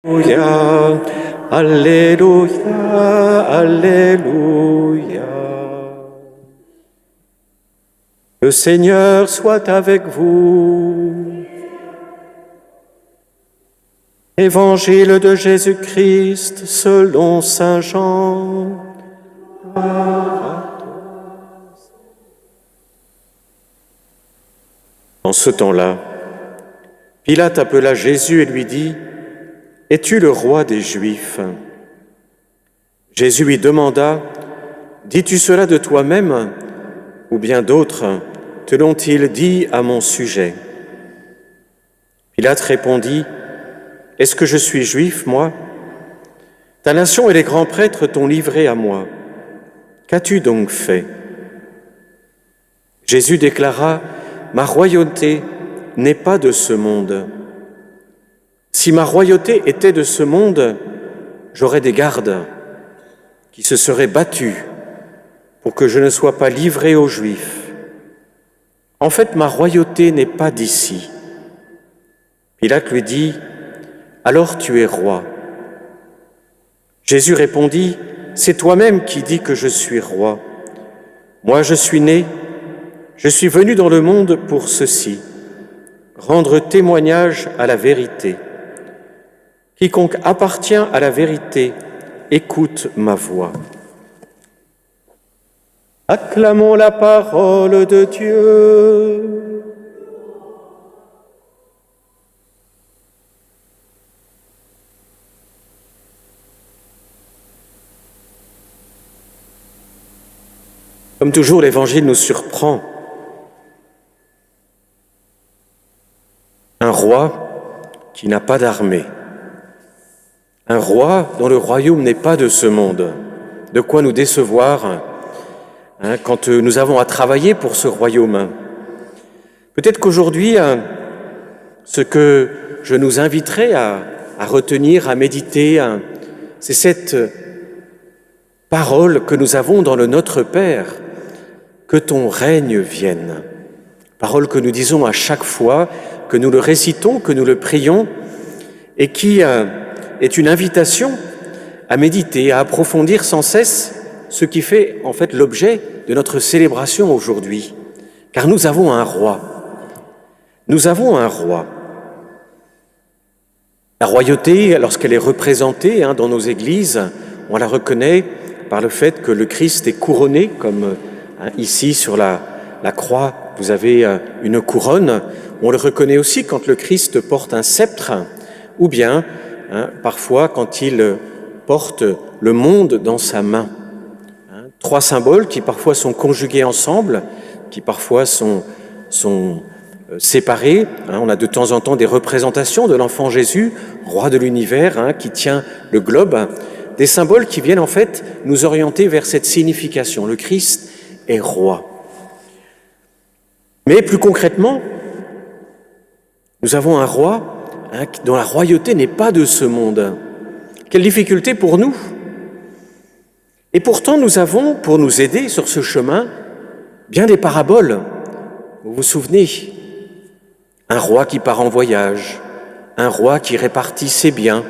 Alléluia, Alléluia, Alléluia. Le Seigneur soit avec vous. Évangile de Jésus-Christ selon saint Jean. En ce temps-là, Pilate appela Jésus et lui dit : « Es-tu le roi des Juifs ?» Jésus lui demanda : « Dis-tu cela de toi-même, ou bien d'autres te l'ont-ils dit à mon sujet ?» Pilate répondit : « Est-ce que je suis juif, moi ? Ta nation et les grands prêtres t'ont livré à moi. Qu'as-tu donc fait ?» Jésus déclara : « Ma royauté n'est pas de ce monde. Si ma royauté était de ce monde, j'aurais des gardes qui se seraient battus pour que je ne sois pas livré aux Juifs. En fait, ma royauté n'est pas d'ici. » Pilate lui dit : « Alors tu es roi. » Jésus répondit : « C'est toi-même qui dis que je suis roi. Moi, je suis né, je suis venu dans le monde pour ceci, rendre témoignage à la vérité. Quiconque appartient à la vérité, écoute ma voix. » Acclamons la parole de Dieu. Comme toujours, l'Évangile nous surprend. Un roi qui n'a pas d'armée. Un roi dont le royaume n'est pas de ce monde. De quoi nous décevoir quand nous avons à travailler pour ce royaume. Peut-être qu'aujourd'hui, ce que je nous inviterai à retenir, à méditer, c'est cette parole que nous avons dans le Notre Père, que ton règne vienne. Parole que nous disons à chaque fois, que nous le récitons, que nous le prions, et qui est une invitation à méditer, à approfondir sans cesse ce qui fait en fait l'objet de notre célébration aujourd'hui. Car nous avons un roi. Nous avons un roi. La royauté, lorsqu'elle est représentée dans nos églises, on la reconnaît par le fait que le Christ est couronné, comme ici sur la croix, vous avez une couronne. On le reconnaît aussi quand le Christ porte un sceptre, ou bien parfois quand il porte le monde dans sa main. Trois symboles qui parfois sont conjugués ensemble, qui parfois sont séparés. On a de temps en temps des représentations de l'enfant Jésus, roi de l'univers, qui tient le globe. Des symboles qui viennent en fait nous orienter vers cette signification. Le Christ est roi. Mais plus concrètement, nous avons un roi dont la royauté n'est pas de ce monde. Quelle difficulté pour nous! Et pourtant, nous avons, pour nous aider sur ce chemin, bien des paraboles. Vous vous souvenez ? Un roi qui part en voyage, un roi qui répartit ses biens.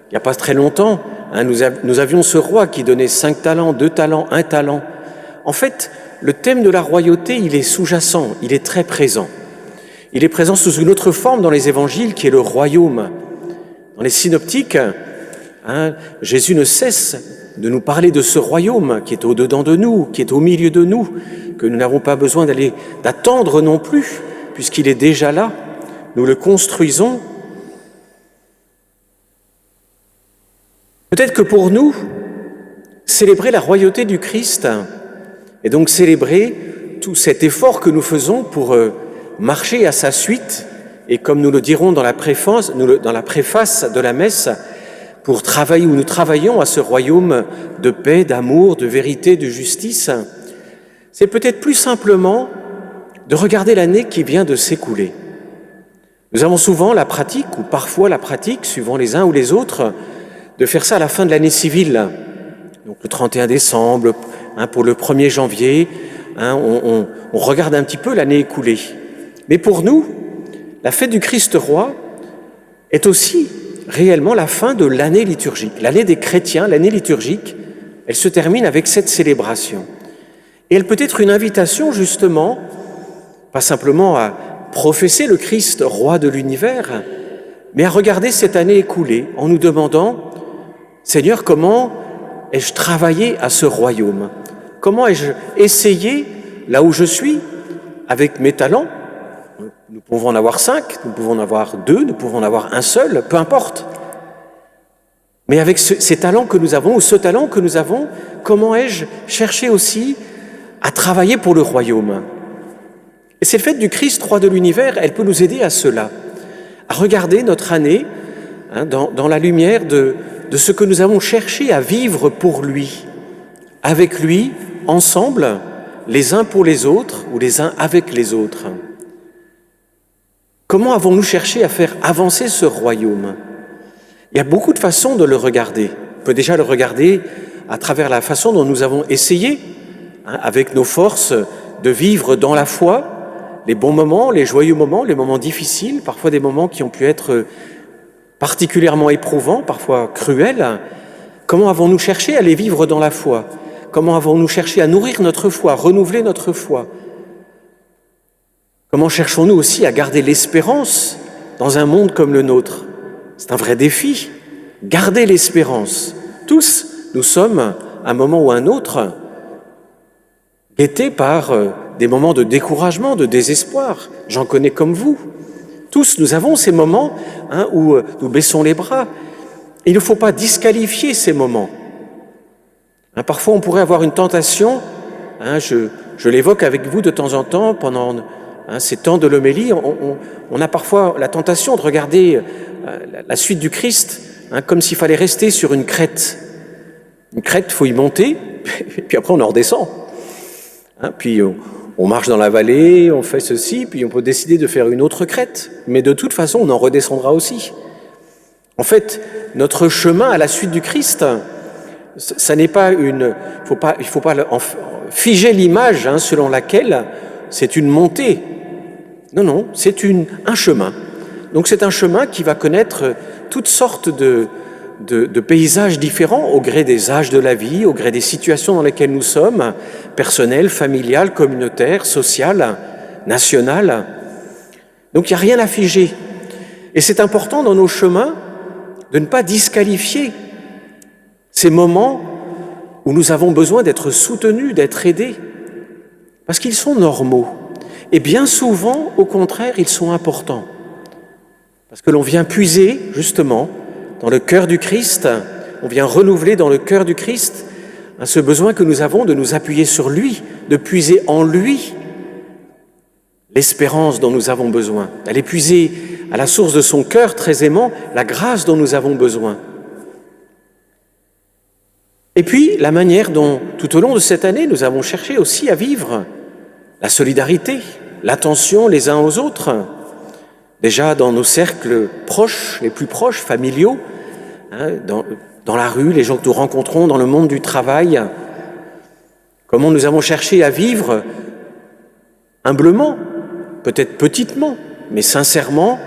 Il n'y a pas très longtemps, nous avions ce roi qui donnait 5 talents, 2 talents, 1 talent. En fait, le thème de la royauté, il est sous-jacent, il est très présent. Il est présent sous une autre forme dans les évangiles qui est le royaume. Dans les synoptiques, Jésus ne cesse de nous parler de ce royaume qui est au-dedans de nous, qui est au milieu de nous, que nous n'avons pas besoin d'attendre non plus, puisqu'il est déjà là. Nous le construisons. Peut-être que pour nous, célébrer la royauté du Christ, et donc célébrer tout cet effort que nous faisons pour marcher à sa suite, et comme nous le dirons dans la préface de la messe, pour travailler, où nous travaillons à ce royaume de paix, d'amour, de vérité, de justice, c'est peut-être plus simplement de regarder l'année qui vient de s'écouler. Nous avons souvent la pratique, ou parfois la pratique, suivant les uns ou les autres, de faire ça à la fin de l'année civile. Donc le 31 décembre, pour le 1er janvier, on regarde un petit peu l'année écoulée. Mais pour nous, la fête du Christ roi est aussi réellement la fin de l'année liturgique. L'année des chrétiens, l'année liturgique, elle se termine avec cette célébration. Et elle peut être une invitation justement, pas simplement à professer le Christ, roi de l'univers, mais à regarder cette année écoulée en nous demandant, Seigneur, comment ai-je travaillé à ce royaume? Comment ai-je essayé, là où je suis, avec mes talents? Nous pouvons en avoir 5, nous pouvons en avoir 2, nous pouvons en avoir un seul, peu importe. Mais avec ces talents que nous avons, ou ce talent que nous avons, comment ai-je cherché aussi à travailler pour le royaume? Et cette fête du Christ, roi de l'univers, elle peut nous aider à cela, à regarder notre année dans la lumière de ce que nous avons cherché à vivre pour lui, avec lui, ensemble, les uns pour les autres ou les uns avec les autres. Comment avons-nous cherché à faire avancer ce royaume? Il y a beaucoup de façons de le regarder. On peut déjà le regarder à travers la façon dont nous avons essayé, avec nos forces, de vivre dans la foi, les bons moments, les joyeux moments, les moments difficiles, parfois des moments qui ont pu être particulièrement éprouvants, parfois cruels. Comment avons-nous cherché à les vivre dans la foi? Comment avons-nous cherché à nourrir notre foi, renouveler notre foi? Comment cherchons-nous aussi à garder l'espérance dans un monde comme le nôtre? C'est un vrai défi, garder l'espérance. Tous, nous sommes, à un moment ou à un autre, guettés par des moments de découragement, de désespoir. J'en connais comme vous. Tous, nous avons ces moments où nous baissons les bras. Et il ne faut pas disqualifier ces moments. Parfois, on pourrait avoir une tentation, je l'évoque avec vous de temps en temps, pendant ces temps de l'homélie, on a parfois la tentation de regarder la suite du Christ comme s'il fallait rester sur une crête. Une crête, il faut y monter, puis après on en redescend. Puis on marche dans la vallée, on fait ceci, puis on peut décider de faire une autre crête. Mais de toute façon, on en redescendra aussi. En fait, notre chemin à la suite du Christ, ça n'est pas il faut pas figer l'image selon laquelle c'est une montée. Non, c'est un chemin. Donc c'est un chemin qui va connaître toutes sortes de paysages différents au gré des âges de la vie, au gré des situations dans lesquelles nous sommes, personnelles, familiales, communautaires, sociales, nationales. Donc il n'y a rien à figer. Et c'est important dans nos chemins de ne pas disqualifier ces moments où nous avons besoin d'être soutenus, d'être aidés, parce qu'ils sont normaux. Et bien souvent, au contraire, ils sont importants. Parce que l'on vient puiser, justement, dans le cœur du Christ, on vient renouveler dans le cœur du Christ ce besoin que nous avons de nous appuyer sur lui, de puiser en lui l'espérance dont nous avons besoin, d'aller puiser à la source de son cœur très aimant la grâce dont nous avons besoin. Et puis, la manière dont, tout au long de cette année, nous avons cherché aussi à vivre la solidarité, l'attention les uns aux autres, déjà dans nos cercles proches, les plus proches, familiaux, dans la rue, les gens que nous rencontrons dans le monde du travail, comment nous avons cherché à vivre humblement, peut-être petitement, mais sincèrement,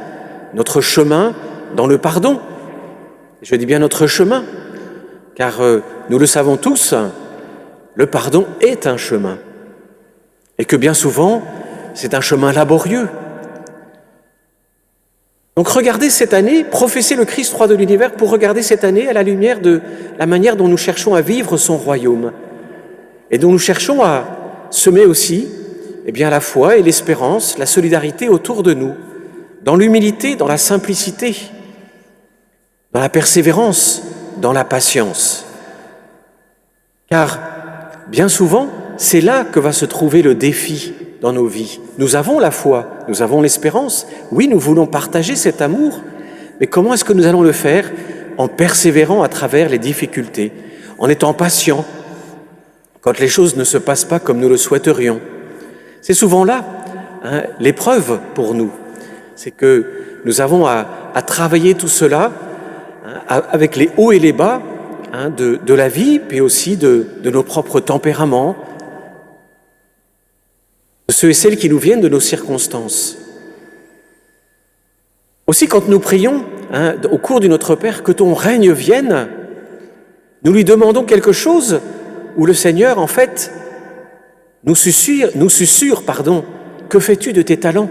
notre chemin dans le pardon. Je dis bien notre chemin, car nous le savons tous, le pardon est un chemin. Et que bien souvent, c'est un chemin laborieux. Donc regardez cette année, professez le Christ roi de l'univers pour regarder cette année à la lumière de la manière dont nous cherchons à vivre son royaume et dont nous cherchons à semer aussi la foi et l'espérance, la solidarité autour de nous, dans l'humilité, dans la simplicité, dans la persévérance, dans la patience. Car bien souvent, c'est là que va se trouver le défi dans nos vies. Nous avons la foi, nous avons l'espérance. Oui, nous voulons partager cet amour, mais comment est-ce que nous allons le faire? En persévérant à travers les difficultés, en étant patients quand les choses ne se passent pas comme nous le souhaiterions. C'est souvent là l'épreuve pour nous. C'est que nous avons à travailler tout cela avec les hauts et les bas de la vie, puis aussi de nos propres tempéraments, de ceux et celles qui nous viennent de nos circonstances. Aussi, quand nous prions, au cours du Notre Père, que ton règne vienne, nous lui demandons quelque chose où le Seigneur, en fait, nous susurre, que fais-tu de tes talents?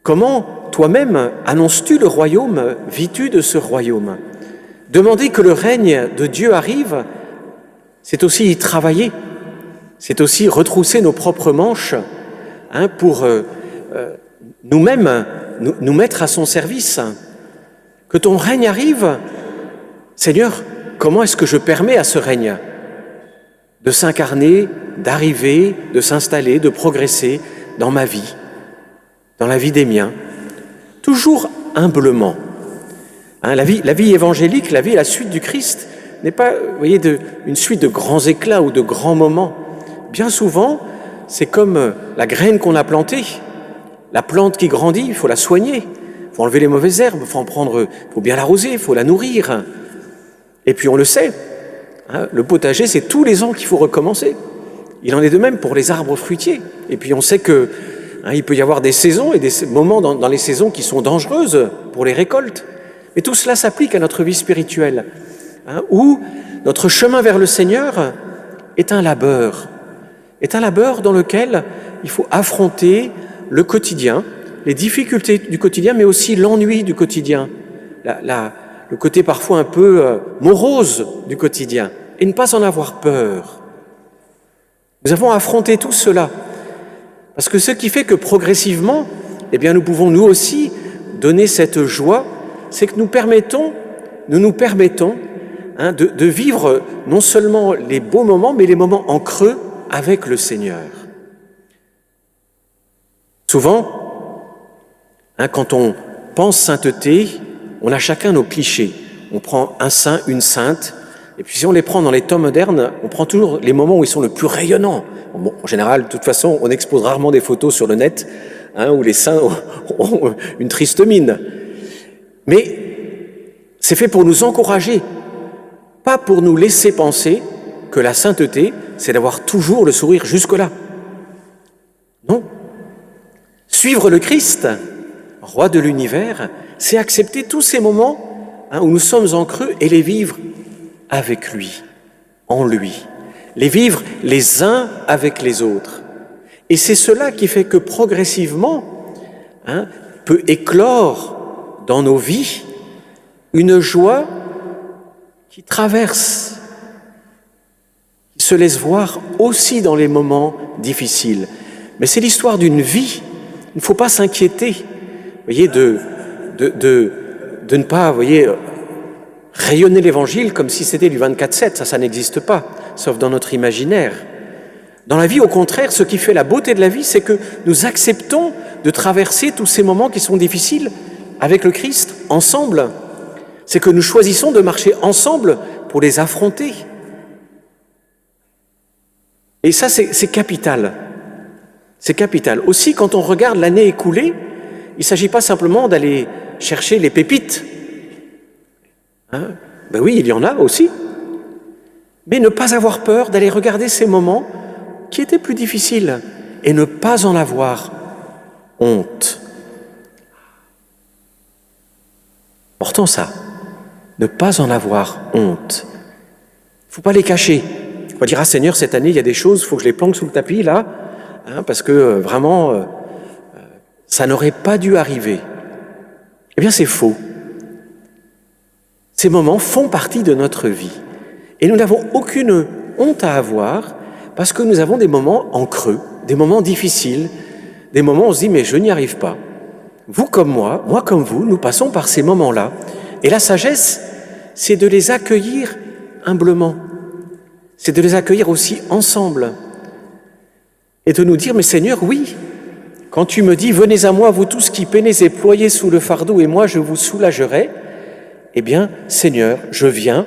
Comment toi-même annonces-tu le royaume? Vis-tu de ce royaume? Demander que le règne de Dieu arrive, c'est aussi y travailler, c'est aussi retrousser nos propres manches pour nous-mêmes nous mettre à son service. Que ton règne arrive, Seigneur, comment est-ce que je permets à ce règne de s'incarner, d'arriver, de s'installer, de progresser dans ma vie, dans la vie des miens, toujours humblement. La vie évangélique, la vie à la suite du Christ, n'est pas, vous voyez, une suite de grands éclats ou de grands moments. Bien souvent, c'est comme la graine qu'on a plantée, la plante qui grandit, il faut la soigner, il faut enlever les mauvaises herbes, il faut bien l'arroser, il faut la nourrir. Et puis on le sait, le potager, c'est tous les ans qu'il faut recommencer. Il en est de même pour les arbres fruitiers. Et puis on sait que il peut y avoir des saisons et des moments dans les saisons qui sont dangereuses pour les récoltes. Et tout cela s'applique à notre vie spirituelle, où notre chemin vers le Seigneur est un labeur dans lequel il faut affronter le quotidien, les difficultés du quotidien, mais aussi l'ennui du quotidien, le côté parfois un peu morose du quotidien, et ne pas en avoir peur. Nous avons affronté tout cela, parce que ce qui fait que progressivement, nous pouvons nous aussi donner cette joie, c'est que nous nous permettons de vivre non seulement les beaux moments, mais les moments en creux avec le Seigneur. Souvent, quand on pense sainteté, on a chacun nos clichés. On prend un saint, une sainte, et puis si on les prend dans les temps modernes, on prend toujours les moments où ils sont le plus rayonnants. Bon, en général, de toute façon, on expose rarement des photos sur le net où les saints ont une triste mine. Mais c'est fait pour nous encourager, pas pour nous laisser penser que la sainteté, c'est d'avoir toujours le sourire jusque-là. Non. Suivre le Christ, roi de l'univers, c'est accepter tous ces moments où nous sommes en creux et les vivre avec lui, en lui. Les vivre les uns avec les autres. Et c'est cela qui fait que progressivement peut éclore dans nos vies une joie qui traverse, qui se laisse voir aussi dans les moments difficiles. Mais c'est l'histoire d'une vie. Il ne faut pas s'inquiéter, voyez, de ne pas, rayonner l'Évangile comme si c'était du 24/7. Ça n'existe pas, sauf dans notre imaginaire. Dans la vie, au contraire, ce qui fait la beauté de la vie, c'est que nous acceptons de traverser tous ces moments qui sont difficiles avec le Christ, ensemble. C'est que nous choisissons de marcher ensemble pour les affronter. Et ça, c'est capital. C'est capital. Aussi, quand on regarde l'année écoulée, il ne s'agit pas simplement d'aller chercher les pépites. Oui, il y en a aussi. Mais ne pas avoir peur d'aller regarder ces moments qui étaient plus difficiles et ne pas en avoir honte. Pourtant ça, ne pas en avoir honte. Il ne faut pas les cacher. Il faut dire, Seigneur, cette année, il y a des choses, il faut que je les planque sous le tapis, là, parce que vraiment, ça n'aurait pas dû arriver. Eh bien, c'est faux. Ces moments font partie de notre vie. Et nous n'avons aucune honte à avoir parce que nous avons des moments en creux, des moments difficiles, des moments où on se dit « mais je n'y arrive pas ». Vous comme moi comme vous, nous passons par ces moments-là. Et la sagesse, c'est de les accueillir humblement. C'est de les accueillir aussi ensemble. Et de nous dire « mais Seigneur, oui, quand tu me dis « venez à moi, vous tous qui peinez et ployez sous le fardeau, et moi je vous soulagerai », eh bien, Seigneur, je viens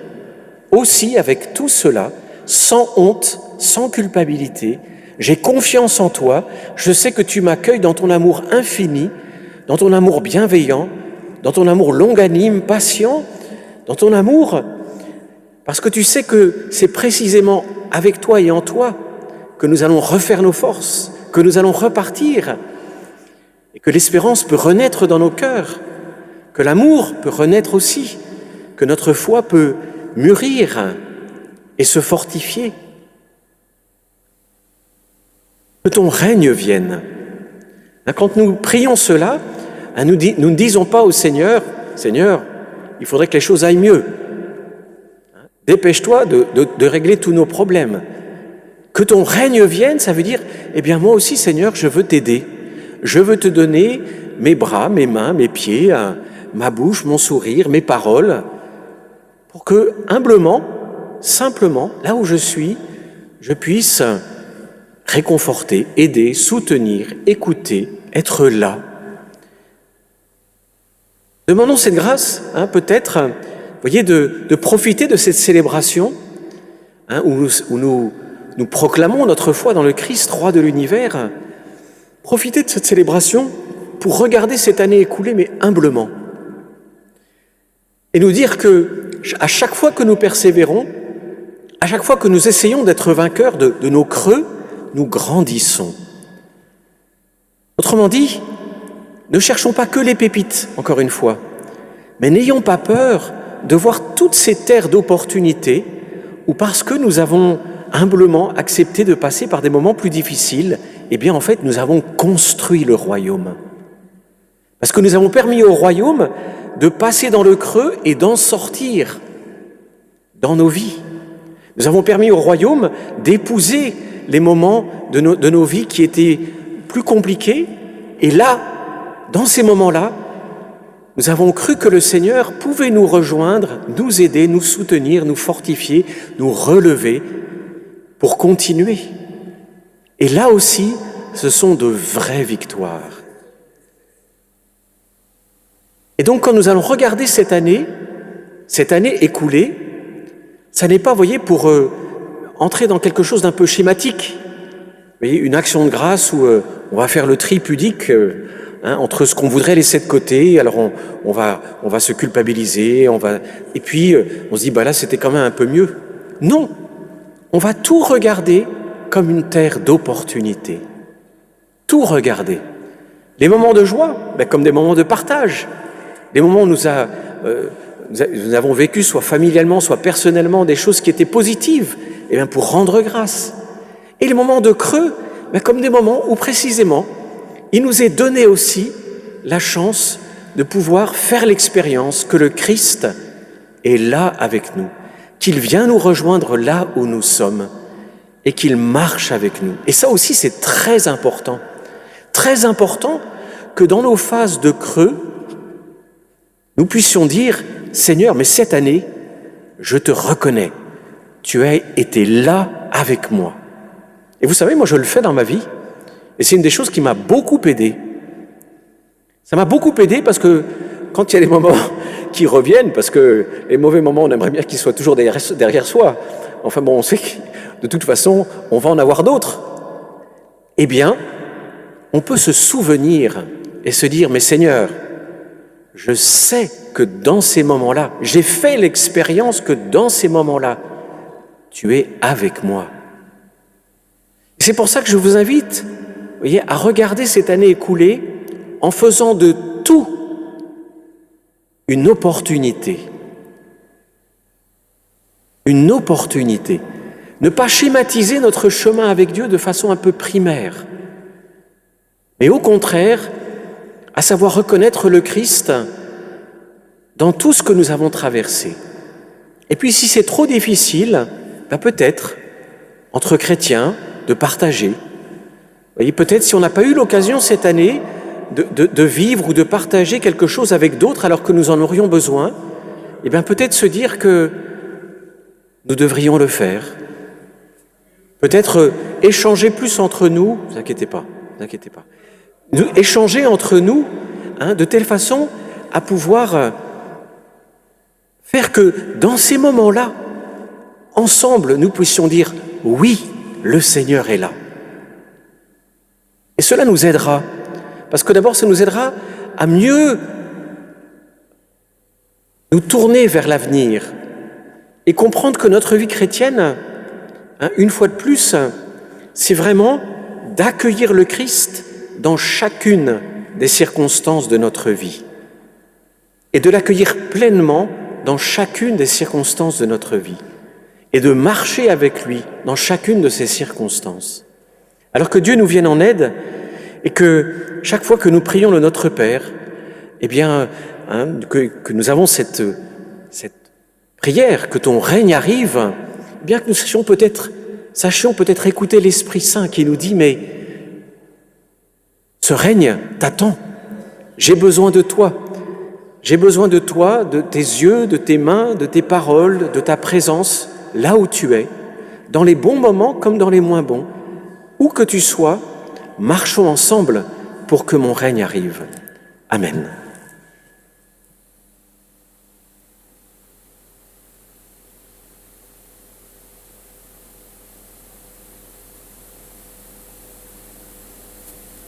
aussi avec tout cela, sans honte, sans culpabilité. J'ai confiance en toi, je sais que tu m'accueilles dans ton amour infini, dans ton amour bienveillant, dans ton amour longanime, patient, dans ton amour, parce que tu sais que c'est précisément avec toi et en toi que nous allons refaire nos forces, que nous allons repartir, et que l'espérance peut renaître dans nos cœurs. que l'amour peut renaître aussi, que notre foi peut mûrir et se fortifier. Que ton règne vienne. Quand nous prions cela, nous ne disons pas au Seigneur, « Seigneur, il faudrait que les choses aillent mieux. Dépêche-toi de régler tous nos problèmes. » Que ton règne vienne, ça veut dire, eh bien moi aussi, Seigneur, je veux t'aider. Je veux te donner mes bras, mes mains, mes pieds, ma bouche, mon sourire, mes paroles, pour que, humblement, simplement, là où je suis, je puisse réconforter, aider, soutenir, écouter, être là. Demandons cette grâce, peut-être, vous voyez, de profiter de cette célébration où nous proclamons notre foi dans le Christ, roi de l'univers. Profitez de cette célébration pour regarder cette année écoulée, mais humblement. Et nous dire que à chaque fois que nous persévérons, à chaque fois que nous essayons d'être vainqueurs de nos creux, nous grandissons. Autrement dit, ne cherchons pas que les pépites, encore une fois, mais n'ayons pas peur de voir toutes ces terres d'opportunités où, parce que nous avons humblement accepté de passer par des moments plus difficiles, eh bien en fait nous avons construit le royaume. Parce que nous avons permis au royaume de passer dans le creux et d'en sortir dans nos vies. Nous avons permis au royaume d'épouser les moments de nos vies qui étaient plus compliqués. Et là, dans ces moments-là, nous avons cru que le Seigneur pouvait nous rejoindre, nous aider, nous soutenir, nous fortifier, nous relever pour continuer. Et là aussi, ce sont de vraies victoires. Et donc, quand nous allons regarder cette année écoulée, ça n'est pas, vous voyez, pour entrer dans quelque chose d'un peu schématique. Vous voyez, une action de grâce où on va faire le tri pudique entre ce qu'on voudrait laisser de côté. Alors on va se culpabiliser, et puis on se dit, là, c'était quand même un peu mieux. Non, on va tout regarder comme une terre d'opportunité. Tout regarder. Les moments de joie, comme des moments de partage. Les moments où nous avons vécu, soit familialement, soit personnellement, des choses qui étaient positives, pour rendre grâce. Et les moments de creux, comme des moments où précisément, il nous est donné aussi la chance de pouvoir faire l'expérience que le Christ est là avec nous, qu'il vient nous rejoindre là où nous sommes et qu'il marche avec nous. Et ça aussi, c'est très important que dans nos phases de creux, nous puissions dire, Seigneur, mais cette année, je te reconnais, tu as été là avec moi. Et vous savez, moi je le fais dans ma vie, et c'est une des choses qui m'a beaucoup aidé. Ça m'a beaucoup aidé parce que quand il y a des moments qui reviennent, parce que les mauvais moments, on aimerait bien qu'ils soient toujours derrière soi, on sait que de toute façon, on va en avoir d'autres. Eh bien, on peut se souvenir et se dire, mais Seigneur, je sais que dans ces moments-là, j'ai fait l'expérience que dans ces moments-là, tu es avec moi. Et c'est pour ça que je vous invite, à regarder cette année écoulée en faisant de tout une opportunité. Une opportunité. Ne pas schématiser notre chemin avec Dieu de façon un peu primaire, mais au contraire, à savoir reconnaître le Christ dans tout ce que nous avons traversé. Et puis si c'est trop difficile, peut-être, entre chrétiens, de partager. Vous voyez, peut-être si on n'a pas eu l'occasion cette année de vivre ou de partager quelque chose avec d'autres alors que nous en aurions besoin, peut-être se dire que nous devrions le faire. Peut-être échanger plus entre nous, ne vous inquiétez pas. Échanger entre nous, de telle façon à pouvoir faire que dans ces moments-là, ensemble, nous puissions dire « Oui, le Seigneur est là ». Et cela nous aidera, parce que d'abord, ça nous aidera à mieux nous tourner vers l'avenir et comprendre que notre vie chrétienne, une fois de plus, c'est vraiment d'accueillir le Christ dans chacune des circonstances de notre vie. et de l'accueillir pleinement dans chacune des circonstances de notre vie et de marcher avec lui dans chacune de ces circonstances. Alors que Dieu nous vienne en aide et que chaque fois que nous prions le Notre Père, eh bien, que nous avons cette prière, que ton règne arrive, eh bien que nous sachions peut-être écouter l'Esprit Saint qui nous dit « Mais ce règne t'attend, j'ai besoin de toi. J'ai besoin de toi, de tes yeux, de tes mains, de tes paroles, de ta présence, là où tu es, dans les bons moments comme dans les moins bons. Où que tu sois, marchons ensemble pour que mon règne arrive. » Amen.